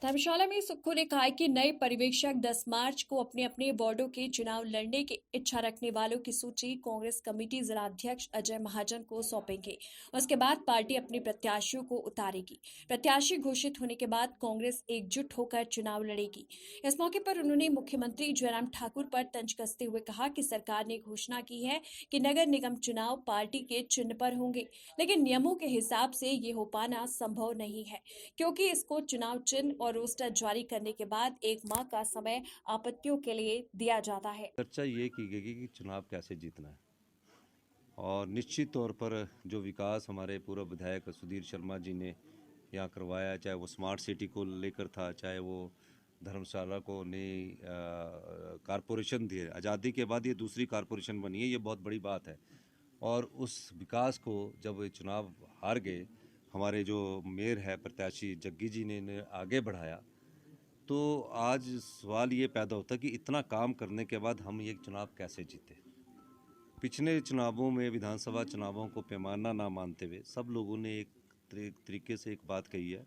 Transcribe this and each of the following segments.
धर्मशाला में सुक्खू ने कहा है कि नए पर्यवेक्षक 10 मार्च को अपने अपने वार्डों के चुनाव लड़ने की इच्छा रखने वालों की सूची कांग्रेस कमेटी जिला अध्यक्ष अजय महाजन को सौंपेंगे। उसके बाद पार्टी अपने प्रत्याशियों को उतारेगी। प्रत्याशी घोषित होने के बाद कांग्रेस एकजुट होकर चुनाव लड़ेगी। इस मौके पर उन्होंने मुख्यमंत्री जयराम ठाकुर पर तंज कसते हुए कहा कि सरकार ने घोषणा की है कि नगर निगम चुनाव पार्टी के चिन्ह पर होंगे, लेकिन नियमों के हिसाब से ये हो पाना संभव नहीं है, क्योंकि इसको चुनाव चिन्ह और रोस्टर जारी करने के बाद 1 माह का समय आपत्तियों के लिए दिया जाता है। चर्चा ये की गई कि चुनाव कैसे जीतना है और निश्चित तौर पर जो विकास हमारे पूर्व विधायक सुधीर शर्मा जी ने यहाँ करवाया, चाहे वो स्मार्ट सिटी को लेकर था, चाहे वो धर्मशाला को नई कारपोरेशन दी है। आज़ादी के बाद ये दूसरी कारपोरेशन बनी है, ये बहुत बड़ी बात है। और उस विकास को जब ये चुनाव हार गए, हमारे जो मेयर है प्रत्याशी जग्गी जी ने आगे बढ़ाया, तो आज सवाल ये पैदा होता है कि इतना काम करने के बाद हम ये चुनाव कैसे जीते। पिछले चुनावों में, विधानसभा चुनावों को पैमाना ना मानते हुए सब लोगों ने एक तरीके से एक बात कही है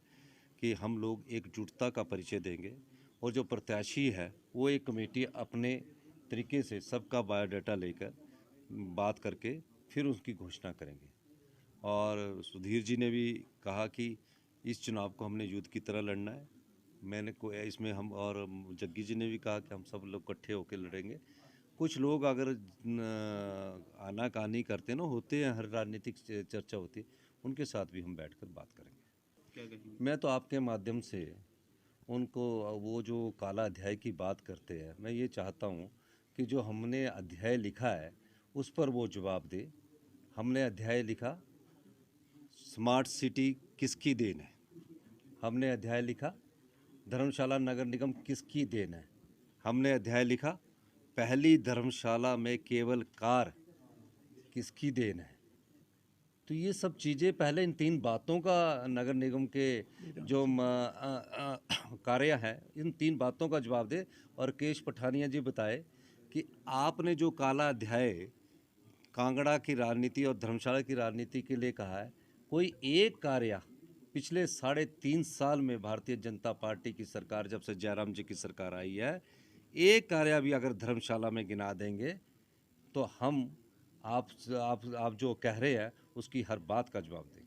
कि हम लोग एकजुटता का परिचय देंगे और जो प्रत्याशी है वो एक कमेटी अपने तरीके से सबका बायोडाटा लेकर बात करके फिर उसकी घोषणा करेंगे। और सुधीर जी ने भी कहा कि इस चुनाव को हमने युद्ध की तरह लड़ना है। मैंने को इसमें हम और जग्गी जी ने भी कहा कि हम सब लोग इकट्ठे होकर लड़ेंगे। कुछ लोग अगर आनाकानी करते ना, होते हैं, हर राजनीतिक चर्चा होती है, उनके साथ भी हम बैठकर बात करेंगे। क्या कहेंगे? मैं तो आपके माध्यम से उनको वो जो काला अध्याय की बात करते हैं, मैं ये चाहता हूँ कि जो हमने अध्याय लिखा है उस पर वो जवाब दे। हमने अध्याय लिखा स्मार्ट सिटी किसकी देन है, हमने अध्याय लिखा धर्मशाला नगर निगम किसकी देन है, हमने अध्याय लिखा पहली धर्मशाला में केवल कार किसकी देन है। तो ये सब चीज़ें पहले इन 3 बातों का नगर निगम के जो कार्य है, इन 3 बातों का जवाब दे। और केश पठानिया जी बताए कि आपने जो काला अध्याय कांगड़ा की राजनीति और धर्मशाला की राजनीति के लिए कहा है, कोई एक कार्य पिछले 3.5 साल में भारतीय जनता पार्टी की सरकार, जब से जयराम जी की सरकार आई है, एक कार्य भी अगर धर्मशाला में गिना देंगे तो हम आप जो कह रहे हैं उसकी हर बात का जवाब देंगे।